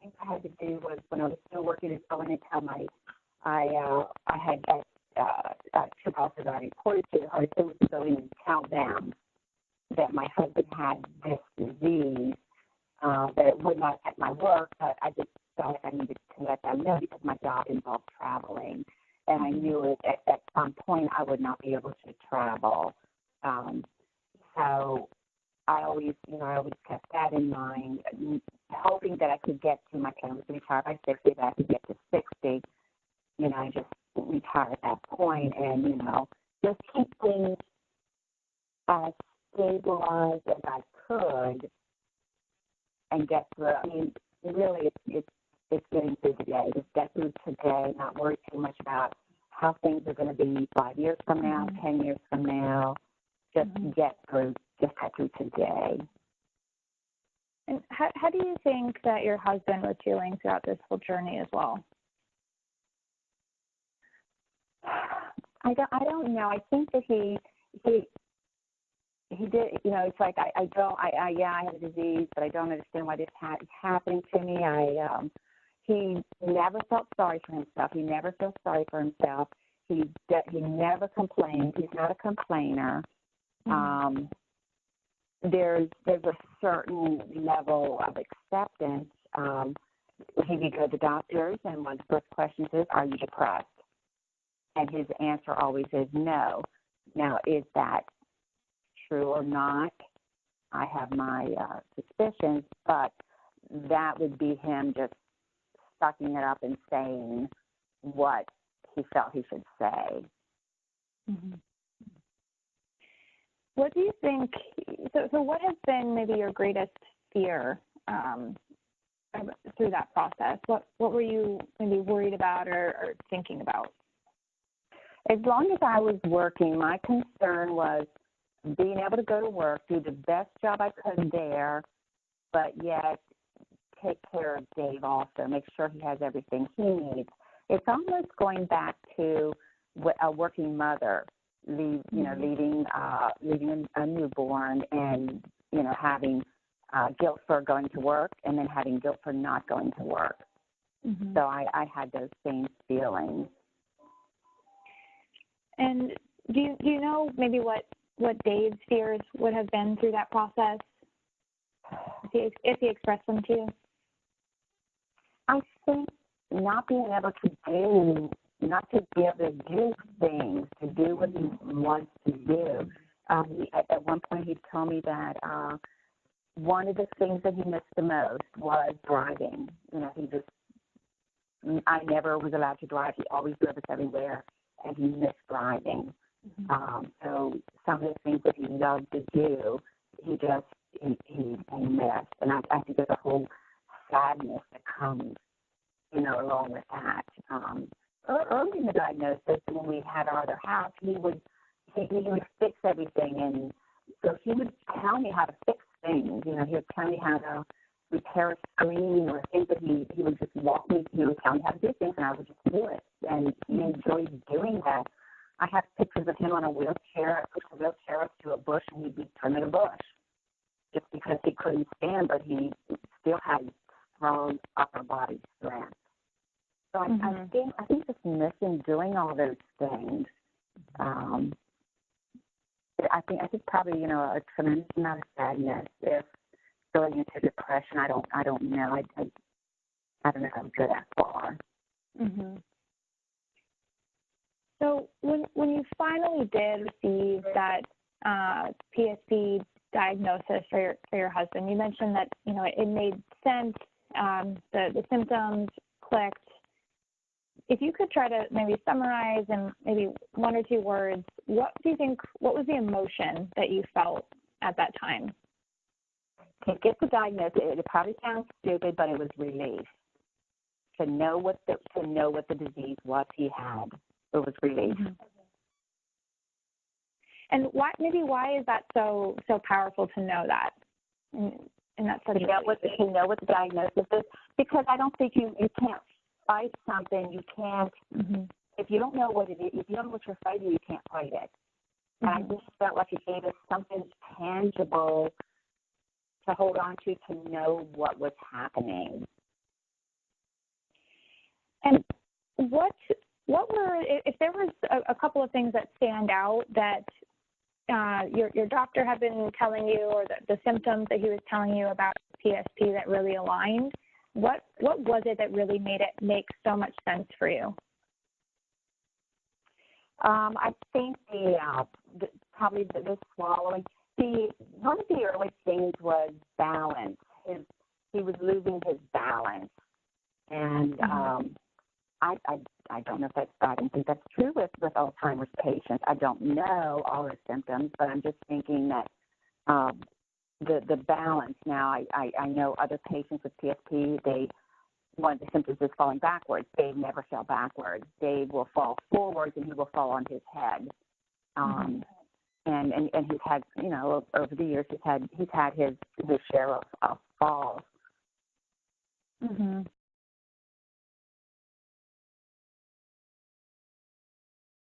things I had to do was when I was still working at going to tell I had two bosses I reported to. I was still going to tell them that my husband had this disease, that it would not affect my work, but I just felt like I needed to let them know because my job involved traveling. And I knew at some point I would not be able to travel. So I always kept that in mind, hoping that I could get to my plan was to retire by 60, that I could get to 60. I just retire at that point and, just keep things as stabilized as I could and get through. I mean, really, it's getting through the day. Just get through today, not worry too much about how things are going to be 5 years from now, 10 years from now. Just get through today. And how do you think that your husband was feeling throughout this whole journey as well? I don't know. I think that he did. It's like I have a disease, but I don't understand why this is happening to me. He never felt sorry for himself. He never feels sorry for himself. He never complains. He's not a complainer. There's a certain level of acceptance. He would go to doctors, and one of the first questions is, "Are you depressed?" And his answer always is no. Now, is that true or not? I have my suspicions, but that would be him just sucking it up and saying what he felt he should say. Mm-hmm. What do you think, so what has been maybe your greatest fear through that process? What were you maybe worried about or thinking about? As long as I was working, my concern was being able to go to work, do the best job I could there, but yet take care of Dave also, make sure he has everything he needs. It's almost going back to a working mother, leaving a newborn and, having guilt for going to work and then having guilt for not going to work. Mm-hmm. So I had those same feelings. And do you know maybe what Dave's fears would have been through that process, if he expressed them to you? I think not being able to be able to do things, to do what he wants to do. At one point he told me that one of the things that he missed the most was driving. I never was allowed to drive. He always drove us everywhere, and he missed driving. Mm-hmm. So some of the things that he loved to do, he missed. And I think there's a whole sadness that comes, along with that. Early in the diagnosis, when we had our other house, he would fix everything, and so he would tell me how to fix things. He would tell me how to repair a screen or things that he would just walk me through and tell me how to do things, and I would just do it. And he enjoyed doing that. I have pictures of him on a wheelchair. I pushed a wheelchair up to a bush, and he'd be trimming a bush just because he couldn't stand, but he still had strong upper body strength. So I think just missing doing all those things. I think probably a tremendous amount of sadness. If going into depression, I don't know. I don't know if I would go that far. Mm-hmm. So when you finally did receive that PSP diagnosis for your husband, you mentioned that it made sense. The symptoms clicked. If you could try to maybe summarize in maybe one or two words, what was the emotion that you felt at that time? To get the diagnosis, it probably sounds stupid, but it was relief. To know what the disease was he had, it was relief. Mm-hmm. And why is that so powerful to know that? And that's such to know what the diagnosis is, because I don't think you can't fight something. You can't, if you don't know what it is, if you don't know what you're fighting, you can't fight it. And I just felt like it gave us something tangible to hold on to know what was happening. if there was a couple of things that stand out that your doctor had been telling you, or the symptoms that he was telling you about PSP that really aligned, what was it that really made it make so much sense for you? I think probably the swallowing. One of the early things was balance. He was losing his balance, and I don't know if I don't think that's true with Alzheimer's patients. I don't know all the symptoms, but I'm just thinking that the balance. Now I know other patients with PSP, one of the symptoms is falling backwards. Dave never fell backwards. Dave will fall forwards and he will fall on his head. And he's had, over the years he's had his share of falls. Mhm.